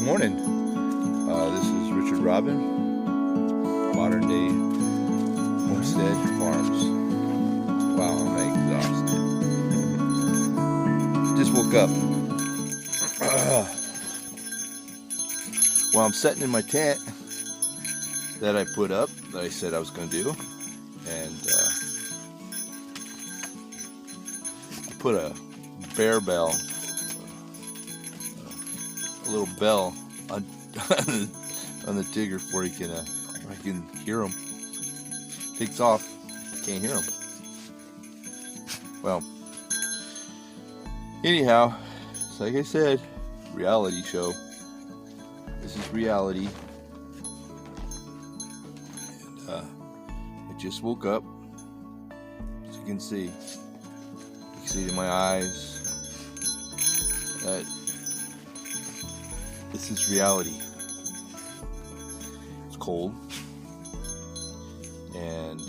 Morning. This is Richard Robin, Modern Day Homestead Farms. Wow, I'm exhausted. Just woke up. Well, I'm sitting in my tent that I put up, that I said I was going to do, and I put a bear bell, a little bell on on the digger before I can hear him. Takes off, can't hear him. Well, anyhow, so like I said, reality show. This is reality. And I just woke up, as you can see. You can see it in my eyes that this is reality. It's cold and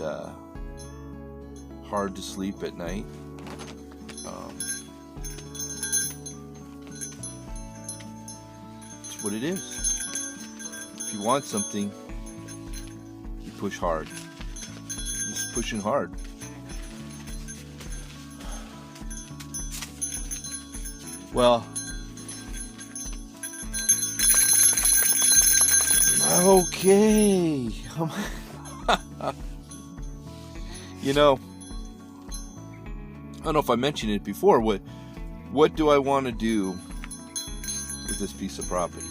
hard to sleep at night. It's what it is. If you want something, you push hard. Just pushing hard. Well, okay. You know, I don't know if I mentioned it before. What do I want to do with this piece of property?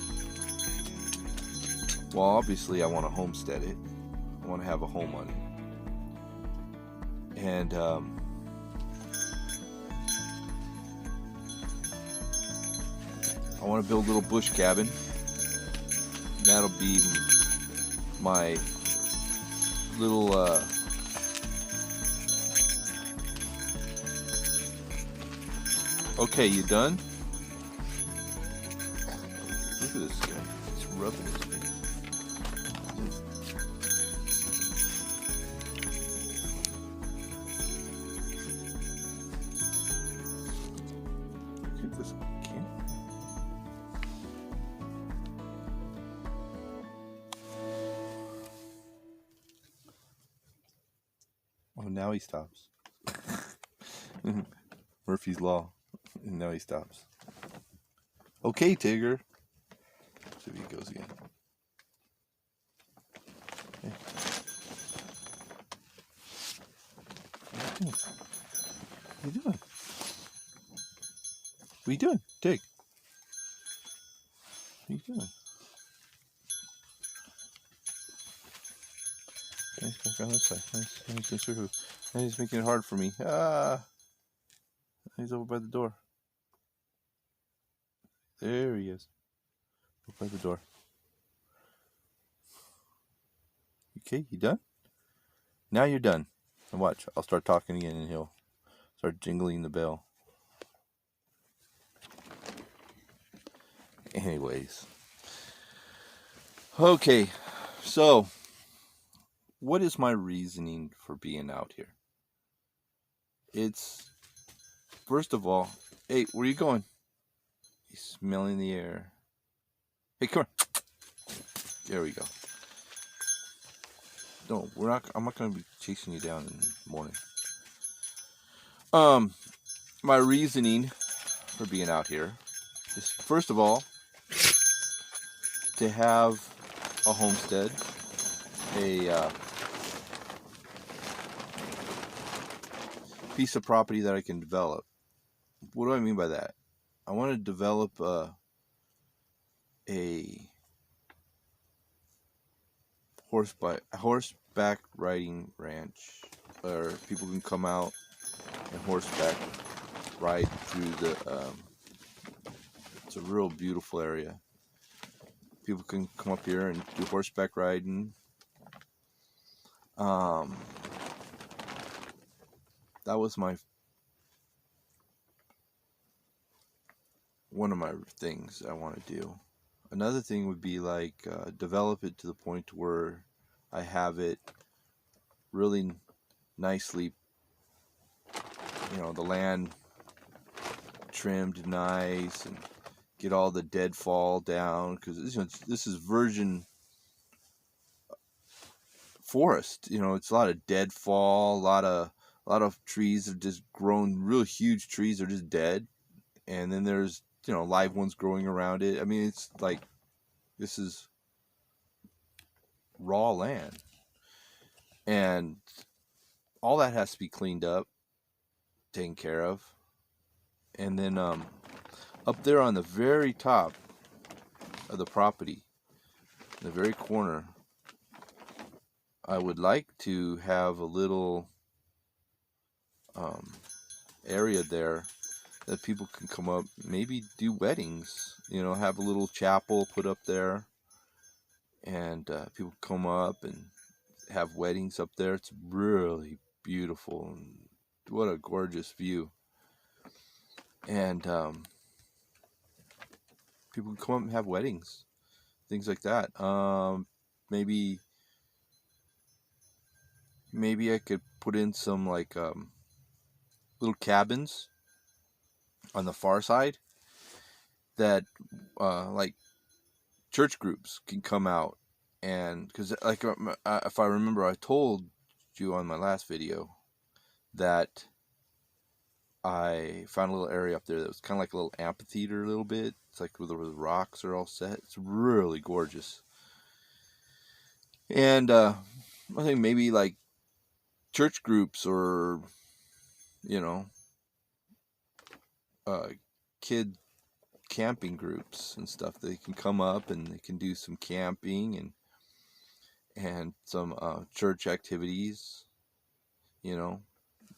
Well, obviously I want to homestead it. I want to have a home on it. And I want to build a little bush cabin. That'll be my little okay, you done? Look at this guy. He's rubbing his face. Look at this camera. Oh, now he stops. Murphy's Law. And now he stops. Okay, Tigger. Let's see if he goes again. Hey. What are you doing? What are you doing? Tig. What are you doing? Nice, back on this side. Nice. He's making it hard for me. He's over by the door. There he is. Over by the door. Okay, you done? Now you're done. And watch, I'll start talking again and he'll start jingling the bell. Anyways. Okay, so what is my reasoning for being out here? It's, first of all, hey, where are you going? He's smelling the air. Hey, come on. There we go. No, I'm not going to be chasing you down in the morning. My reasoning for being out here is, first of all, to have a homestead, a piece of property that I can develop. What do I mean by that? I want to develop a horseback riding ranch where people can come out and horseback ride through the it's a real beautiful area. People can come up here and do horseback riding. That was one of my things I want to do. Another thing would be like develop it to the point where I have it really nicely, the land trimmed nice and get all the deadfall down, because this is virgin forest. It's a lot of deadfall, a lot of trees have just grown. Real huge trees are just dead, and then there's live ones growing around it. I mean, it's like this is raw land, and all that has to be cleaned up, taken care of, and then up there on the very top of the property, in the very corner, I would like to have a little area there that people can come up, maybe do weddings, have a little chapel put up there, and people come up and have weddings up there. It's really beautiful, and what a gorgeous view. And people can come up and have weddings, things like that. Maybe I could put in some like little cabins on the far side that like church groups can come out, and because like if I remember, I told you on my last video that I found a little area up there that was kind of like a little amphitheater, a little bit. It's like where the rocks are all set. It's really gorgeous. And I think maybe like church groups or kid camping groups and stuff, they can come up and they can do some camping and some church activities.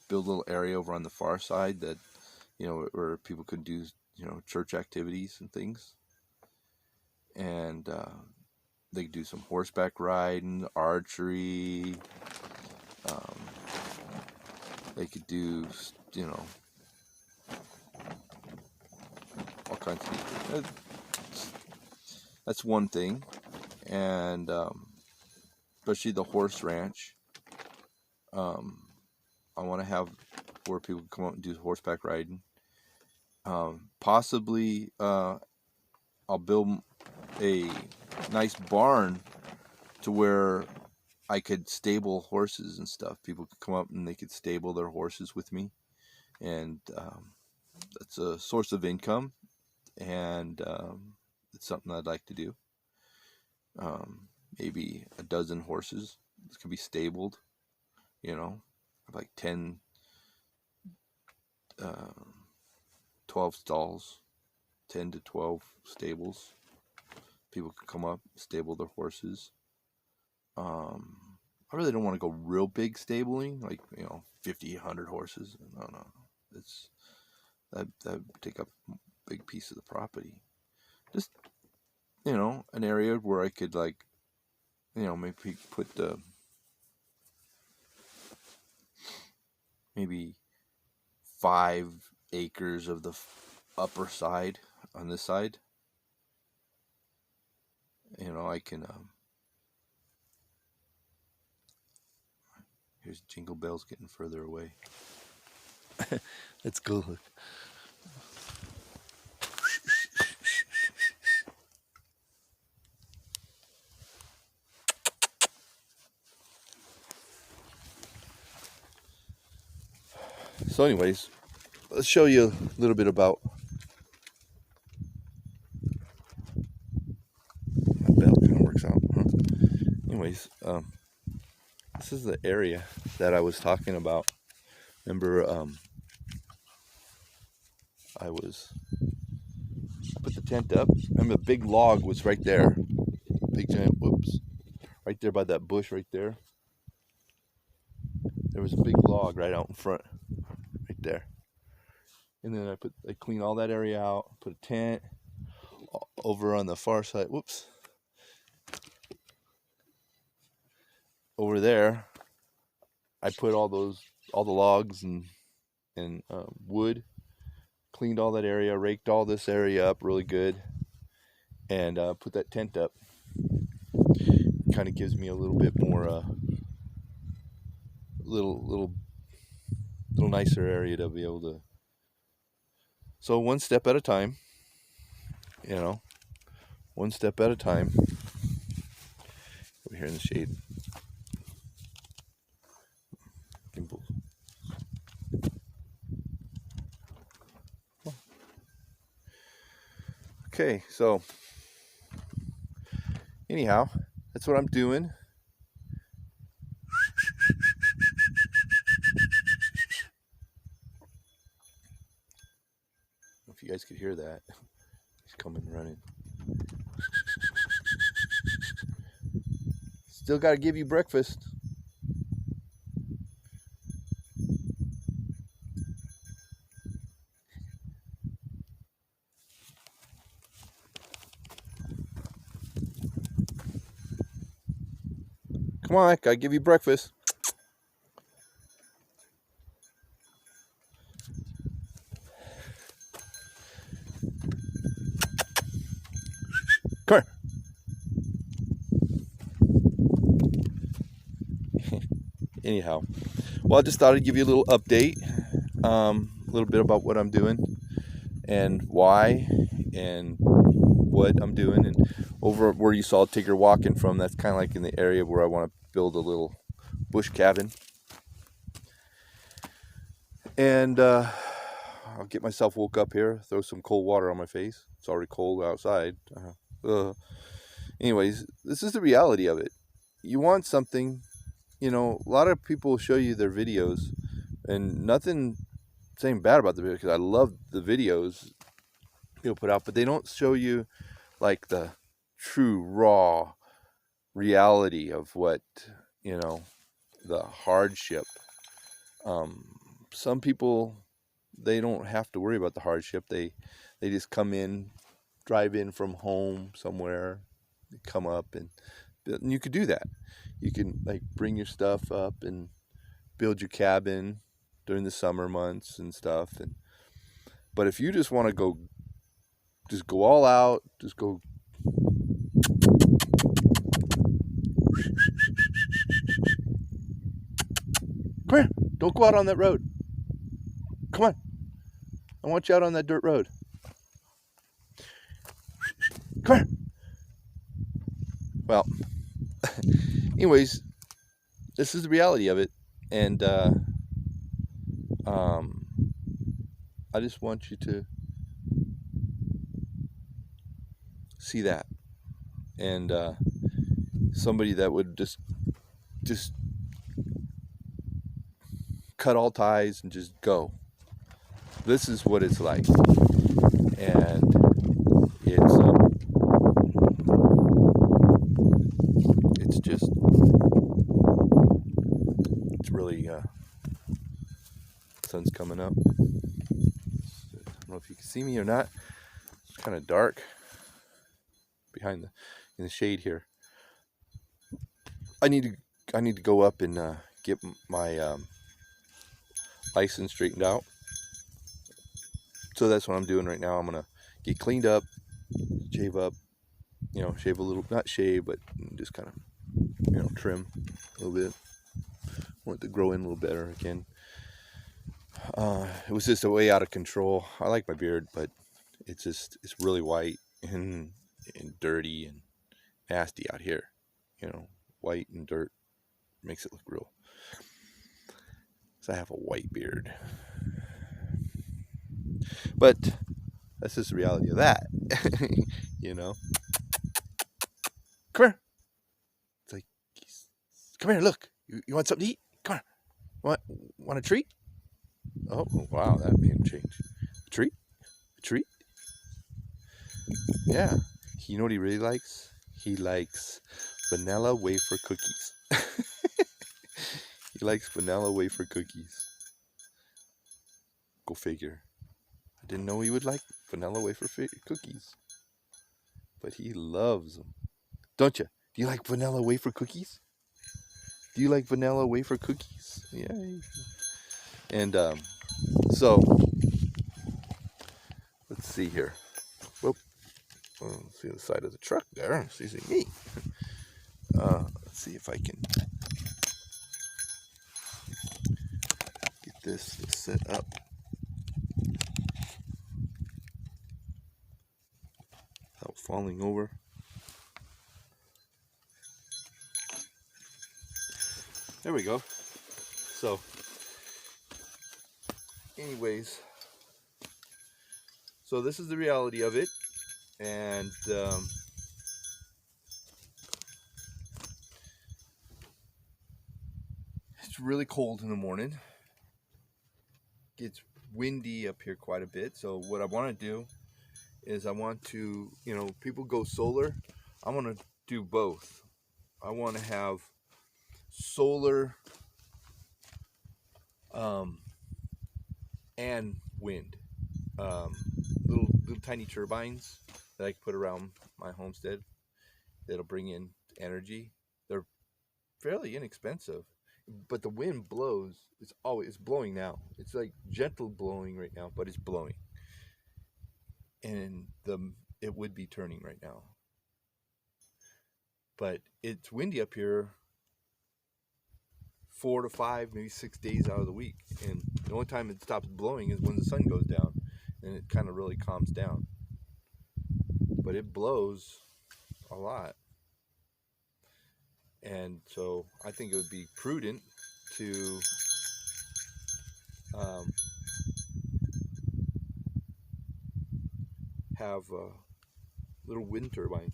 Build a little area over on the far side that where people could do church activities and things, and they could do some horseback riding, archery. They could do all kinds of things. That's one thing. And especially the horse ranch, I want to have where people can come out and do horseback riding. Possibly I'll build a nice barn to where I could stable horses and stuff. People could come up and they could stable their horses with me, and that's a source of income, and it's something I'd like to do. Maybe a dozen horses could be stabled, like 10, 12 stalls, 10 to 12 stables. People could come up, stable their horses. I really don't want to go real big stabling, like 50, 100 horses. No, it's that would take up a big piece of the property. Just an area where I could maybe put maybe 5 acres of the upper side on this side. I can here's Jingle Bells getting further away. Let's go. So anyways, let's show you a little bit about my bell kind of works out, huh? Anyways, this is the area that I was talking about. Remember, I put the tent up, and the big log was right there. Big giant, right there by that bush right there. There was a big log right out in front, right there. And then I cleaned all that area out, put a tent over on the far side. Over there, I put all the logs and wood, cleaned all that area, raked all this area up really good, and put that tent up. Kind of gives me a little bit more, little nicer area to be able to. So one step at a time. you know, one step at a time. Over here in the shade. Gimbal. Okay, so anyhow, that's what I'm doing. If you guys could hear that, he's coming running. Still got to give you breakfast. Come on, gotta give you breakfast. Come here. Anyhow, well, I just thought I'd give you a little update, a little bit about what I'm doing and why and what I'm doing. And over where you saw Tigger walking from, that's kind of like in the area where I want to build a little bush cabin. And I'll get myself woke up here, throw some cold water on my face. It's already cold outside. Anyways, this is the reality of it. You want something, you know, a lot of people show you their videos, and nothing saying bad about the video, because I love the videos people put out, but they don't show you like the true raw reality of what, you know, the hardship. Some people, they don't have to worry about the hardship. They just come in, drive in from home somewhere, come up, and you could do that. You can like bring your stuff up and build your cabin during the summer months and stuff. But if you just want to go all out, just go. Come here. Don't go out on that road. Come on. I want you out on that dirt road. Come here. Well, anyways, this is the reality of it. And I just want you to see that. And somebody that would just cut all ties and just go. This is what it's like. And it's really sun's coming up. I don't know if you can see me or not. It's kind of dark behind in the shade here. I need to go up and get my license straightened out. So that's what I'm doing right now. I'm gonna get cleaned up, shave up, you know, shave a little, not shave, but just kind of, you know, trim a little bit. Want it to grow in a little better again. It was just a way out of control. I like my beard, but it's really white and dirty and nasty out here. You know, white and dirt makes it look real. So I have a white beard. But that's just the reality of that. You know? Come here. It's like, come here, look. You want something to eat? Come here. Want a treat? Oh, wow, that made him change. A treat? A treat? Yeah. You know what he really likes? He likes vanilla wafer cookies. He likes vanilla wafer cookies. Go figure. I didn't know he would like vanilla wafer cookies. But he loves them. Don't you? Do you like vanilla wafer cookies? Do you like vanilla wafer cookies? Yeah. And so, let's see here. Whoop. Let's see the side of the truck there. It's easy me. Let's see if I can get this set up. falling over. There we go. So, anyways, so this is the reality of it, and it's really cold in the morning. It's windy up here quite a bit. So what I want to do is I want to, people go solar. I want to do both. I want to have solar and wind. Little tiny turbines that I can put around my homestead that'll bring in energy. They're fairly inexpensive, but the wind blows. It's blowing now. It's like gentle blowing right now, but it's blowing, and it would be turning right now. But it's windy up here 4 to 5, maybe 6 days out of the week, and the only time it stops blowing is when the sun goes down, and it kind of really calms down. But it blows a lot, and so I think it would be prudent to have a little wind turbine,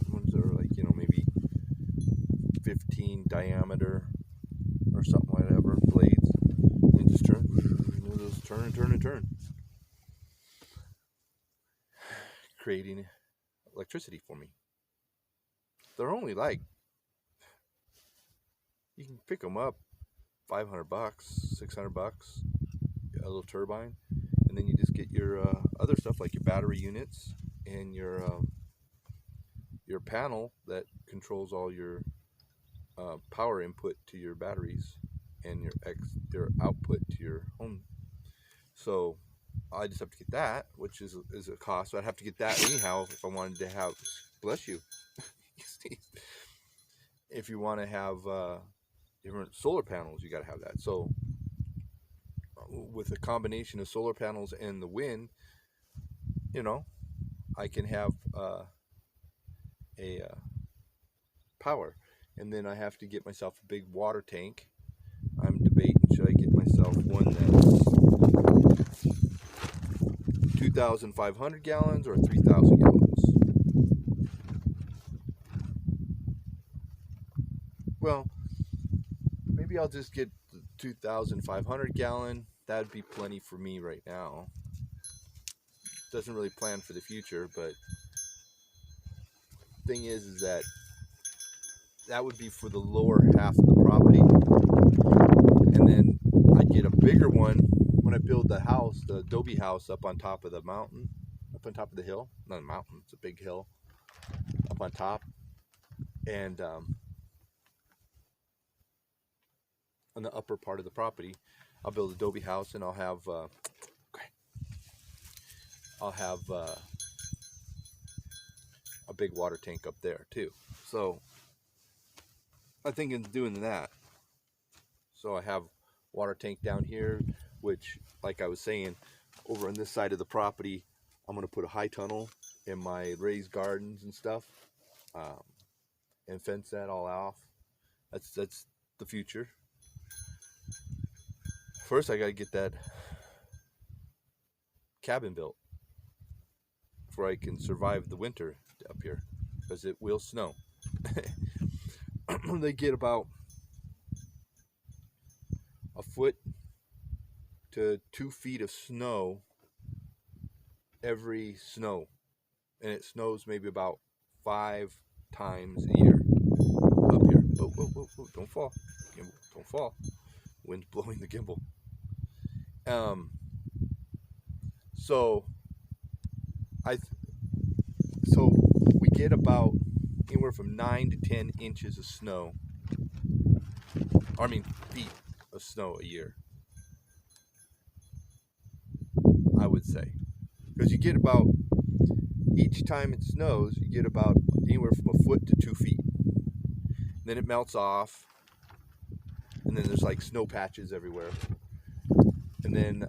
ones that are like, maybe 15 diameter or something, whatever, blades, and just turn, those turn and turn, creating electricity for me. They're only like, you can pick them up $500, $600, a little turbine, and then you just get your other stuff like your battery units and your panel that controls all your power input to your batteries and your output to your home. So I just have to get that, which is a cost. So I'd have to get that anyhow if I wanted to have, bless you, if you want to have different solar panels, you got to have that. So with a combination of solar panels and the wind, I can have a power. And then I have to get myself a big water tank. I'm debating, should I get myself one that's 2,500 gallons or 3,000 gallons? Well, maybe I'll just get the 2,500 gallon. That'd be plenty for me right now. Doesn't really plan for the future, but thing is that would be for the lower half of the property, and then I'd get a bigger one when I build the house, the adobe house, up on top of the mountain, up on top of the hill. Not a mountain, it's a big hill up on top, and on the upper part of the property I'll build an adobe house, and I'll have a big water tank up there too. So I'm thinking of doing that. So I have water tank down here, which, like I was saying, over on this side of the property, I'm going to put a high tunnel in my raised gardens and stuff, and fence that all off. That's the future. First, I got to get that cabin built before I can survive the winter up here, because it will snow. They get about a foot to 2 feet of snow every snow, and it snows maybe about 5 times a year up here. Whoa, don't fall, gimbal, don't fall. Wind's blowing the gimbal. So we get about anywhere from 9 to 10 inches of snow, feet of snow a year, I would say, because you get about, each time it snows, you get about anywhere from a foot to 2 feet. Then it melts off, and then there's like snow patches everywhere, and then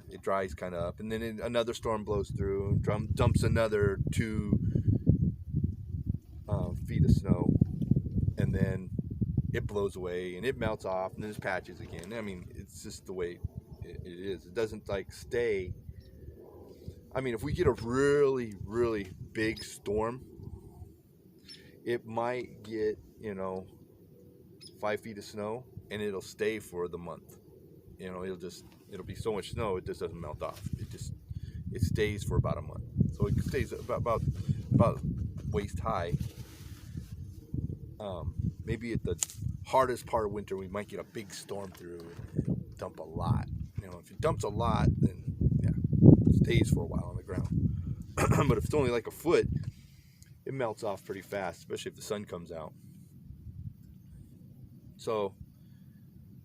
it dries kind of up, and then another storm blows through and dumps another 2 then it blows away and it melts off, and then there's patches again. I mean, it's just the way it is. It doesn't like stay. I mean, if we get a really, really big storm, it might get, 5 feet of snow, and it'll stay for the month. It'll be so much snow, it just doesn't melt off. It stays for about a month. So it stays about waist high. Maybe at the hardest part of winter, we might get a big storm through and it'll dump a lot. If it dumps a lot, then yeah, it stays for a while on the ground. But if it's only like a foot, it melts off pretty fast, especially if the sun comes out. So,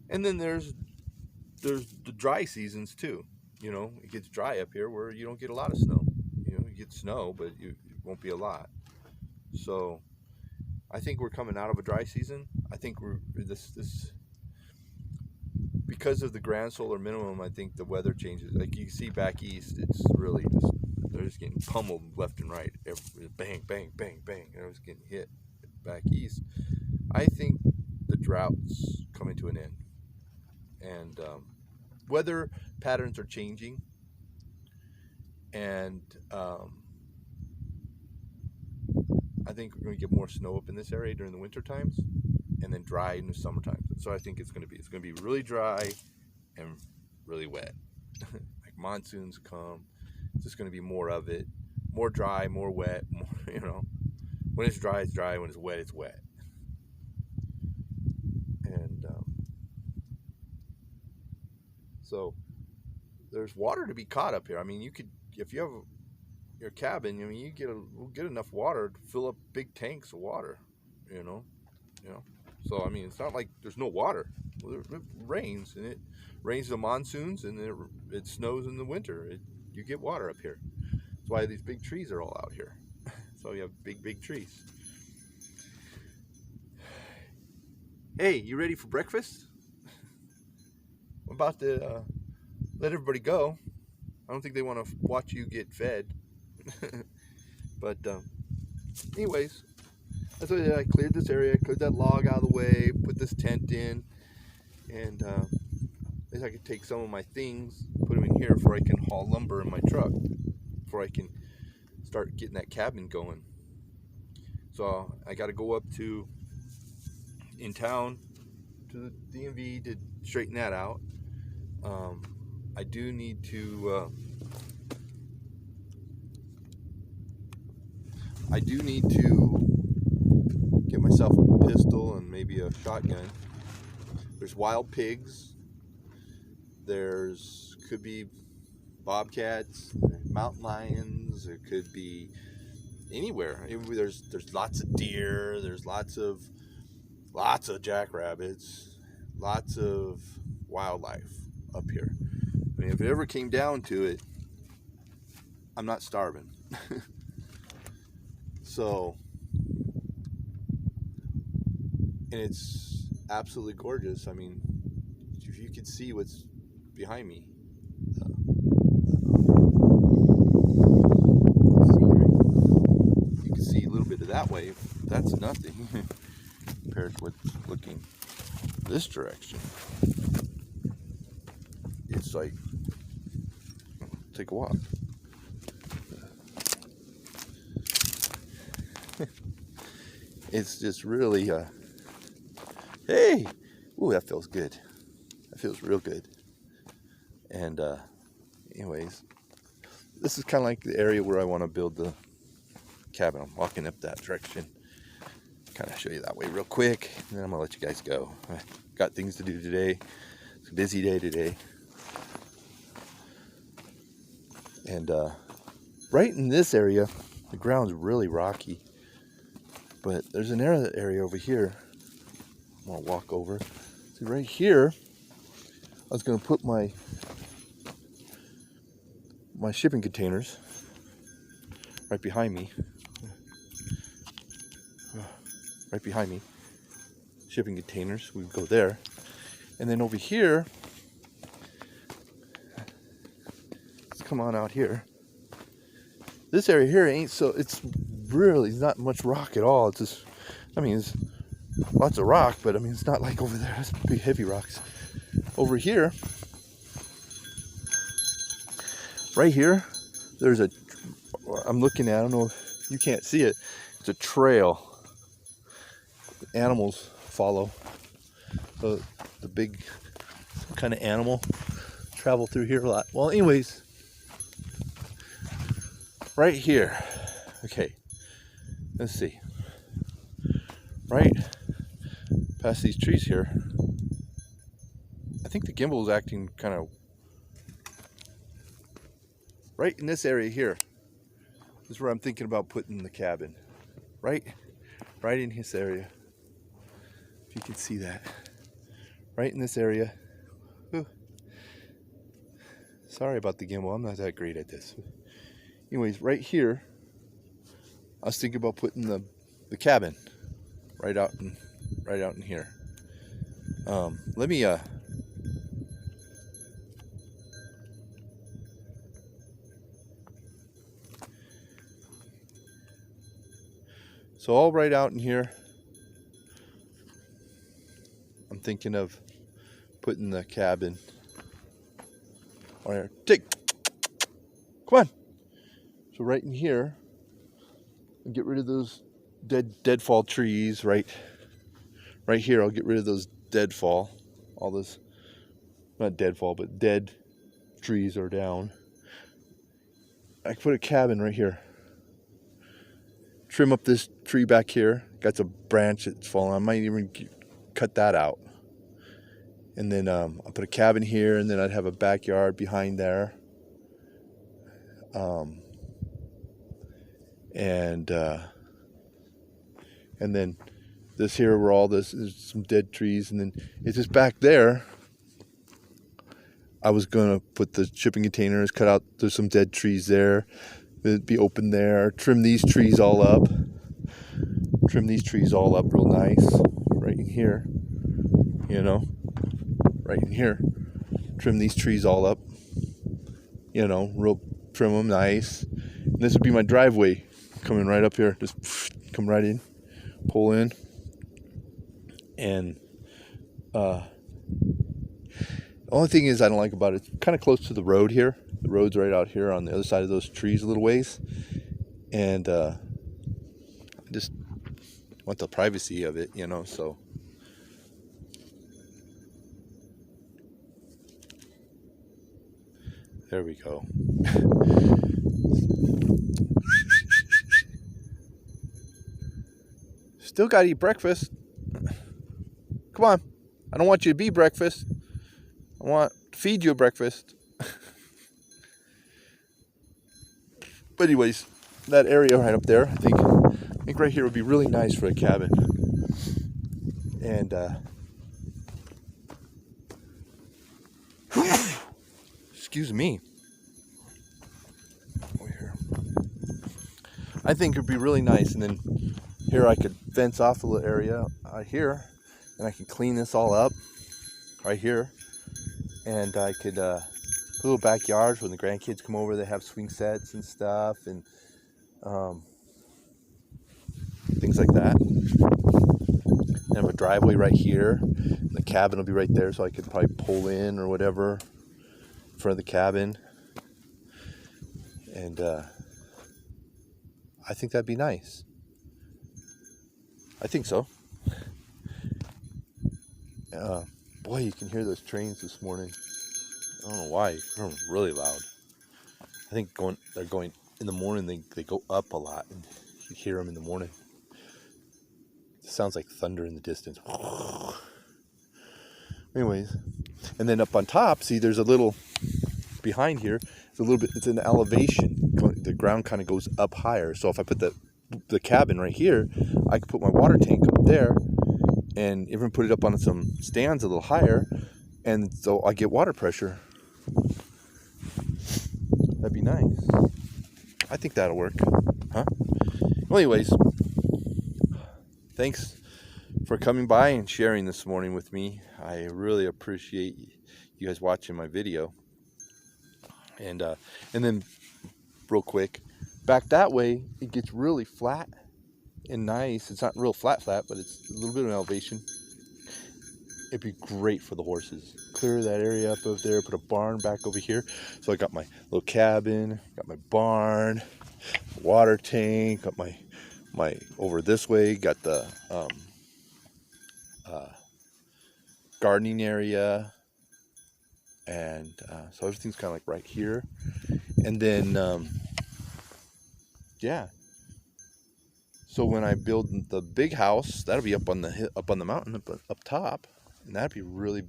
and then there's the dry seasons too. It gets dry up here where you don't get a lot of snow. You get snow, but it won't be a lot. So I think we're coming out of a dry season. I think we're this because of the grand solar minimum. I think the weather changes. Like you see back east, it's really just, they're just getting pummeled left and right. Bang, bang, bang, bang. It's getting hit back east. I think the drought's coming to an end, and weather patterns are changing, and I think we're going to get more snow up in this area during the winter times, and then dry in the summer times. So I think it's going to be really dry and really wet. Like monsoons come, it's just going to be more of it, more dry, more wet. More, when it's dry, it's dry. When it's wet. And so there's water to be caught up here. I mean, you could, if you have your cabin, I mean, we'll get enough water to fill up big tanks of water, So, I mean, it's not like there's no water. Well, it rains, and it rains in the monsoons, and it snows in the winter. You get water up here. That's why these big trees are all out here. So you have big, big trees. Hey, you ready for breakfast? I'm about to let everybody go. I don't think they want to watch you get fed. But anyways, that's what I did. I cleared this area, cleared that log out of the way, put this tent in, and at least I could take some of my things, put them in here before I can haul lumber in my truck, before I can start getting that cabin going. So I got to go up in town to the DMV to straighten that out. I do need to get myself a pistol and maybe a shotgun. There's wild pigs. Could be bobcats, mountain lions. It could be anywhere. There's lots of deer. There's lots of jackrabbits. Lots of wildlife up here. I mean, if it ever came down to it, I'm not starving. So, and it's absolutely gorgeous. I mean, if you could see what's behind me, scenery, you can see a little bit of that way. That's nothing compared to what's looking this direction. It's like, take a walk. It's just really, hey, ooh, that feels good. That feels real good. And anyways, this is kind of like the area where I want to build the cabin. I'm walking up that direction. Kind of show you that way real quick, and then I'm gonna let you guys go. I got things to do today. It's a busy day today. And right in this area, the ground's really rocky. But there's an area over here. I'm gonna walk over. See, right here, I was gonna put my shipping containers right behind me. Right behind me. Shipping containers. We go there. And then over here, let's come on out here. This area here ain't so, it's really not much rock at all. It's just, I mean, it's lots of rock, but I mean, it's not like over there. That's big, heavy rocks. Over here, right here, there's a, I'm looking at, I don't know if you can't see it, it's a trail. Animals follow. So the big kind of animal travel through here a lot. Well, anyways, right here, okay, let's see. Right past these trees here, I think the gimbal is acting kind of right in this area here. This is where I'm thinking about putting the cabin. Right in this area. If you can see that. Right in this area. Ooh. Sorry about the gimbal, I'm not that great at this. Anyways, right here, I was thinking about putting the cabin right out in here. Let me so all right out in here, I'm thinking of putting the cabin. All right, come on. So right in here, and get rid of those deadfall trees. Right here, I'll get rid of those deadfall. All those, not deadfall, but dead trees are down. I can put a cabin right here. Trim up this tree back here. Got a branch that's fallen. I might even cut that out. And then I'll put a cabin here, and then I'd have a backyard behind there. And then this here where all this is some dead trees, and then it's just back there. I was gonna put the shipping containers, cut out, there's some dead trees there. It'd be open there. Trim these trees all up. Trim these trees all up real nice. Right in here. You know. Right in here. Trim these trees all up. You know, trim them nice. And this would be my driveway coming right up here. Just come right in. Pull in. And the only thing is I don't like about it, it's kind of close to the road here. The road's right out here on the other side of those trees a little ways. And I just want the privacy of it, you know, so. There we go. Still got to eat breakfast. Come on. I don't want you to be breakfast. I want to feed you a breakfast. But anyways, that area right up there, I think right here would be really nice for a cabin. And excuse me. I think it'd be really nice, and then here I could fence off a little area out here, and I could clean this all up right here, and I could put a little backyard when the grandkids come over. They have swing sets and stuff, and things like that. And I have a driveway right here. And the cabin will be right there, so I could probably pull in or whatever in front of the cabin. And I think that'd be nice. I think so. Boy, you can hear those trains this morning. I don't know why. They're really loud. I think they're going in the morning. They go up a lot, and you hear them in the morning. It sounds like thunder in the distance. Anyways, and then up on top, see, there's a little behind here. It's a little bit. It's an elevation. The ground kind of goes up higher. So if I put the cabin right here, I could put my water tank up there, and even put it up on some stands a little higher, and so I get water pressure. That'd be nice. I think that'll work, huh? Well, anyways, thanks for coming by and sharing this morning with me. I really appreciate you guys watching my video. And then real quick, back that way, it gets really flat. and nice. It's not real flat, but it's a little bit of an elevation. It'd be great for the horses. Clear that area up over there, put a barn back over here. So I got my little cabin, got my barn, water tank, got my over this way, got the gardening area, and so everything's kind of like right here. And then yeah, so when I build the big house, that'll be up on the mountain, up top, and that'd be really,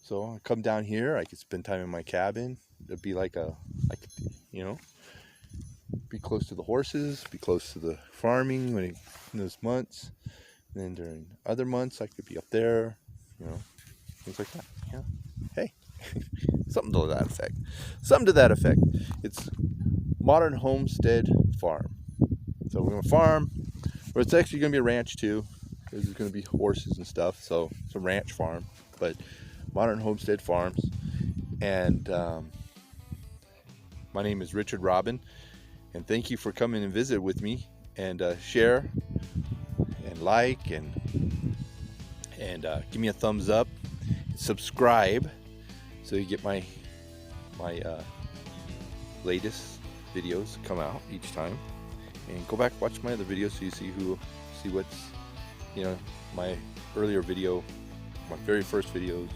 so I come down here, I could spend time in my cabin. It'd be like be close to the horses, be close to the farming in those months. And then during other months, I could be up there, things like that. Yeah. Hey, something to that effect. Something to that effect. It's Modern Homestead Farm. So we're gonna farm, or it's actually gonna be a ranch too. There's gonna be horses and stuff. So it's a ranch farm, but Modern Homestead Farms. And my name is Richard Robin, and thank you for coming and visit with me, and share and like and give me a thumbs up, subscribe so you get my latest videos come out each time, and go back and watch my other videos so you see what's my earlier video. My very first videos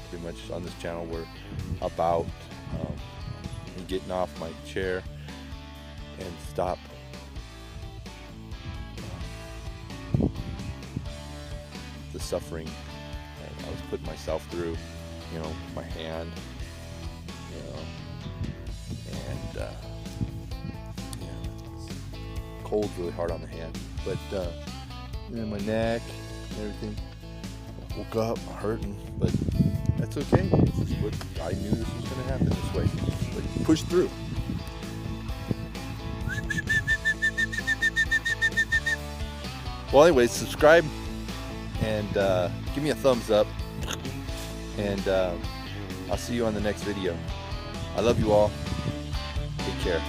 pretty much on this channel were about me getting off my chair and stop the suffering that I was putting myself through, my hand, and cold's really hard on the hand, but my neck and everything. I woke up hurting, but that's okay. This is what I knew this was going to happen this way, but push through. Well, anyways, subscribe and give me a thumbs up, and I'll see you on the next video. I love you all. Take care.